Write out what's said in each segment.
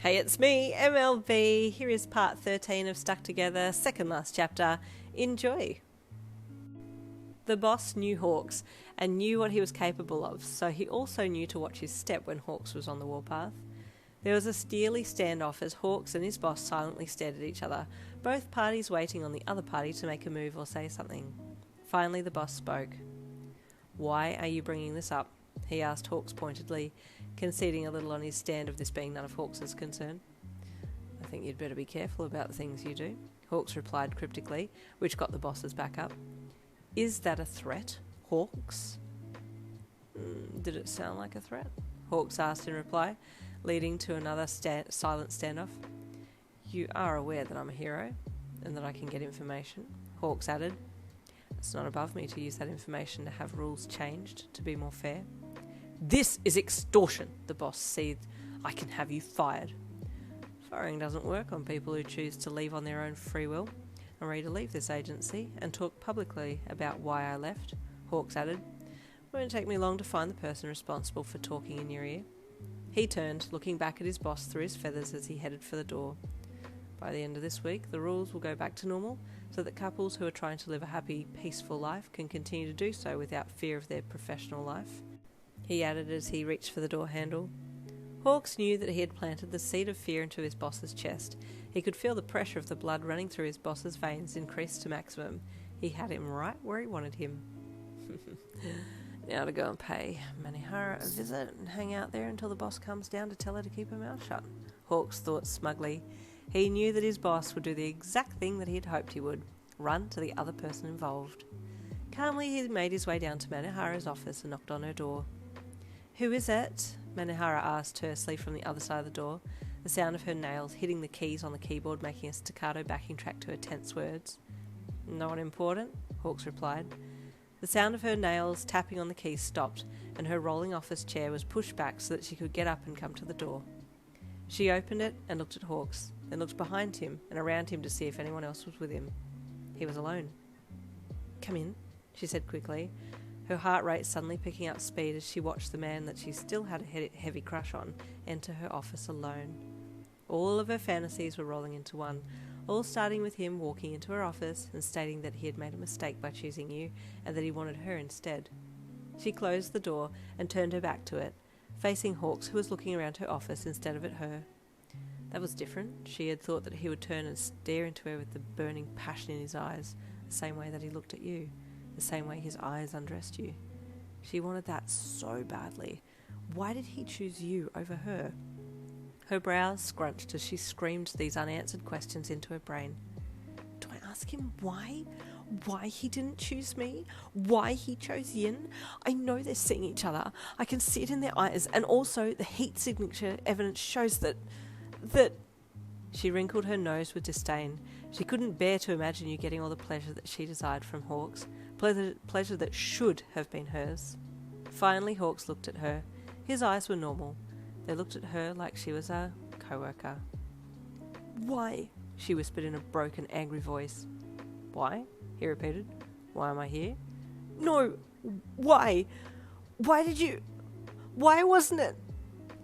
Hey, it's me, MLB. Here is part 13 of Stuck Together, second last chapter. Enjoy. The boss knew Hawks and knew what he was capable of, so he also knew to watch his step when Hawks was on the warpath. There was a steely standoff as Hawks and his boss silently stared at each other, both parties waiting on the other party to make a move or say something. Finally, the boss spoke. "Why are you bringing this up?" he asked Hawks pointedly, conceding a little on his stand of this being none of Hawks' concern. "I think you'd better be careful about the things you do," Hawks replied cryptically, which got the boss's back up. "Is that a threat, Hawks?" Did it sound like a threat? Hawks asked in reply, leading to another silent standoff. "You are aware that I'm a hero, and that I can get information," Hawks added. "It's not above me to use that information to have rules changed to be more fair." "This is extortion," the boss seethed. "I can have you fired." "Firing doesn't work on people who choose to leave on their own free will. I'm ready to leave this agency and talk publicly about why I left," Hawks added. "It won't take me long to find the person responsible for talking in your ear." He turned, looking back at his boss through his feathers as he headed for the door. "By the end of this week, the rules will go back to normal so that couples who are trying to live a happy, peaceful life can continue to do so without fear of their professional life," he added as he reached for the door handle. Hawks knew that he had planted the seed of fear into his boss's chest. He could feel the pressure of the blood running through his boss's veins increase to maximum. He had him right where he wanted him. Now to go and pay Manihara a visit and hang out there until the boss comes down to tell her to keep her mouth shut, Hawks thought smugly. He knew that his boss would do the exact thing that he had hoped he would, run to the other person involved. Calmly he made his way down to Manihara's office and knocked on her door. "Who is it?" Manihara asked tersely from the other side of the door, the sound of her nails hitting the keys on the keyboard making a staccato backing track to her tense words. "No one important," Hawks replied. The sound of her nails tapping on the keys stopped, and her rolling office chair was pushed back so that she could get up and come to the door. She opened it and looked at Hawks, then looked behind him and around him to see if anyone else was with him. He was alone. "Come in," she said quickly, her heart rate suddenly picking up speed as she watched the man that she still had a heavy crush on enter her office alone. All of her fantasies were rolling into one, all starting with him walking into her office and stating that he had made a mistake by choosing you and that he wanted her instead. She closed the door and turned her back to it, facing Hawks, who was looking around her office instead of at her. That was different. She had thought that he would turn and stare into her with the burning passion in his eyes, the same way that he looked at you, the same way his eyes undressed you. She wanted that so badly. Why did he choose you over her? Her brows scrunched as she screamed these unanswered questions into her brain. Do I ask him why? Why he didn't choose me? Why he chose Yin? I know they're seeing each other. I can see it in their eyes, and also the heat signature evidence shows that... She wrinkled her nose with disdain. She couldn't bear to imagine you getting all the pleasure that she desired from Hawks, pleasure that should have been hers. Finally, Hawks looked at her. His eyes were normal. They looked at her like she was a co-worker. "Why?" she whispered in a broken, angry voice. "Why?" he repeated. "Why am I here?" "No, why? Why did you... Why wasn't it..."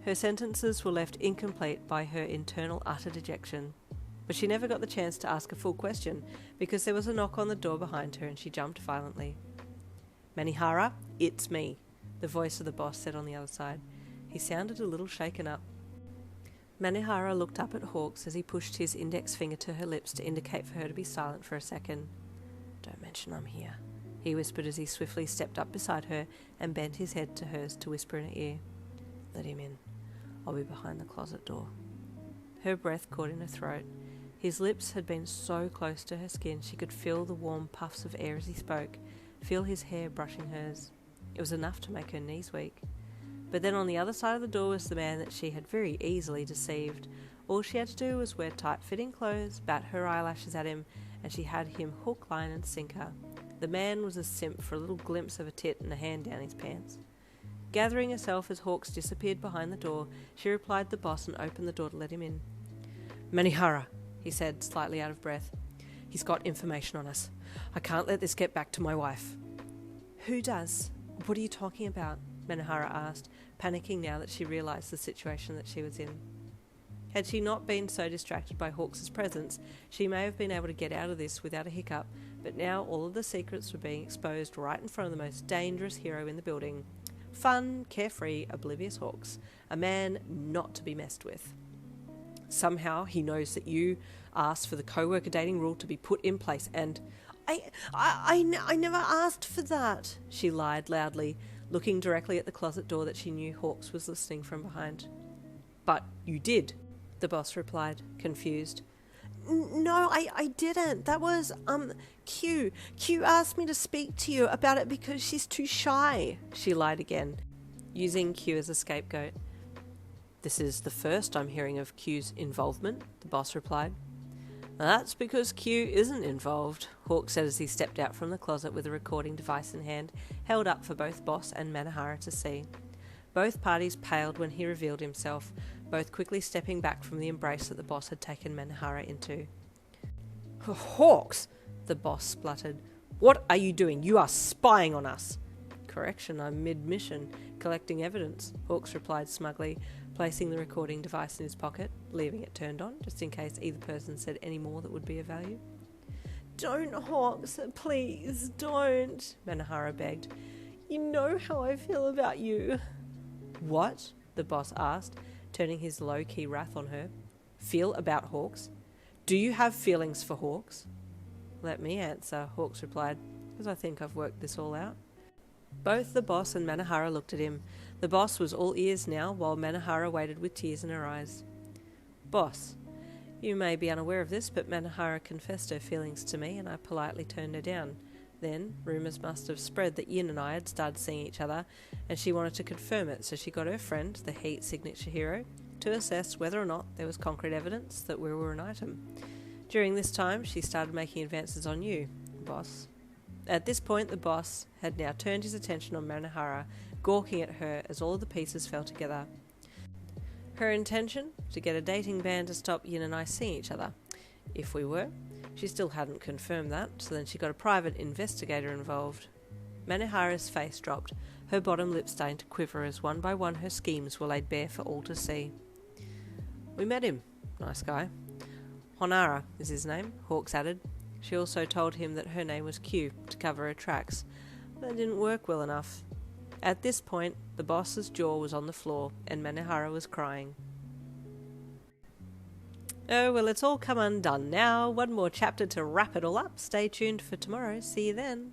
Her sentences were left incomplete by her internal utter dejection. But she never got the chance to ask a full question, because there was a knock on the door behind her and she jumped violently. "Manihara, it's me," the voice of the boss said on the other side. He sounded a little shaken up. Manihara looked up at Hawks as he pushed his index finger to her lips to indicate for her to be silent for a second. "Don't mention I'm here," he whispered as he swiftly stepped up beside her and bent his head to hers to whisper in her ear. "Let him in. I'll be behind the closet door." Her breath caught in her throat. His lips had been so close to her skin she could feel the warm puffs of air as he spoke, feel his hair brushing hers. It was enough to make her knees weak. But then on the other side of the door was the man that she had very easily deceived. All she had to do was wear tight-fitting clothes, bat her eyelashes at him, and she had him hook, line and sinker. The man was a simp for a little glimpse of a tit and a hand down his pants. Gathering herself as Hawks disappeared behind the door, she replied to the boss and opened the door to let him in. "Manihara," he said, slightly out of breath. "He's got information on us. I can't let this get back to my wife." "Who does? What are you talking about?" Manihara asked, panicking now that she realised the situation that she was in. Had she not been so distracted by Hawks' presence, she may have been able to get out of this without a hiccup, but now all of the secrets were being exposed right in front of the most dangerous hero in the building. Fun, carefree, oblivious Hawks. A man not to be messed with. Somehow he knows that you asked for the co-worker dating rule to be put in place, and I never asked for that, she lied loudly, looking directly at the closet door that she knew Hawks was listening from behind. But you did, the boss replied, confused. No, I didn't. That was, Q. Q asked me to speak to you about it because she's too shy, she lied again, using Q as a scapegoat. This is the first I'm hearing of Q's involvement, the boss replied. That's because Q isn't involved, Hawk said as he stepped out from the closet with a recording device in hand, held up for both boss and Manahara to see. Both parties paled when he revealed himself, both quickly stepping back from the embrace that the boss had taken Manahara into. Hawks, the boss spluttered. What are you doing? You are spying on us. Correction, I'm mid-mission, collecting evidence, Hawks replied smugly, placing the recording device in his pocket, leaving it turned on, just in case either person said any more that would be of value. Don't, Hawks, please, don't, Manahara begged. You know how I feel about you. What? The boss asked, turning his low-key wrath on her. Feel about Hawks? Do you have feelings for Hawks? Let me answer, Hawks replied, because I think I've worked this all out. Both the boss and Manahara looked at him. The boss was all ears now, while Manahara waited with tears in her eyes. Boss, you may be unaware of this, but Manahara confessed her feelings to me, and I politely turned her down. Then, rumours must have spread that Yin and I had started seeing each other, and she wanted to confirm it, so she got her friend, the Heat signature hero, to assess whether or not there was concrete evidence that we were an item. During this time, she started making advances on you, boss. At this point, the boss had now turned his attention on Manahara, gawking at her as all of the pieces fell together. Her intention? To get a dating ban to stop Yin and I seeing each other. If we were. She still hadn't confirmed that, so then she got a private investigator involved. Manahara's face dropped, her bottom lip starting to quiver as one by one her schemes were laid bare for all to see. We met him. Nice guy. Honara is his name, Hawks added. She also told him that her name was Q to cover her tracks. That didn't work well enough. At this point, the boss's jaw was on the floor and Manahara was crying. Oh, well, it's all come undone now. One more chapter to wrap it all up. Stay tuned for tomorrow. See you then.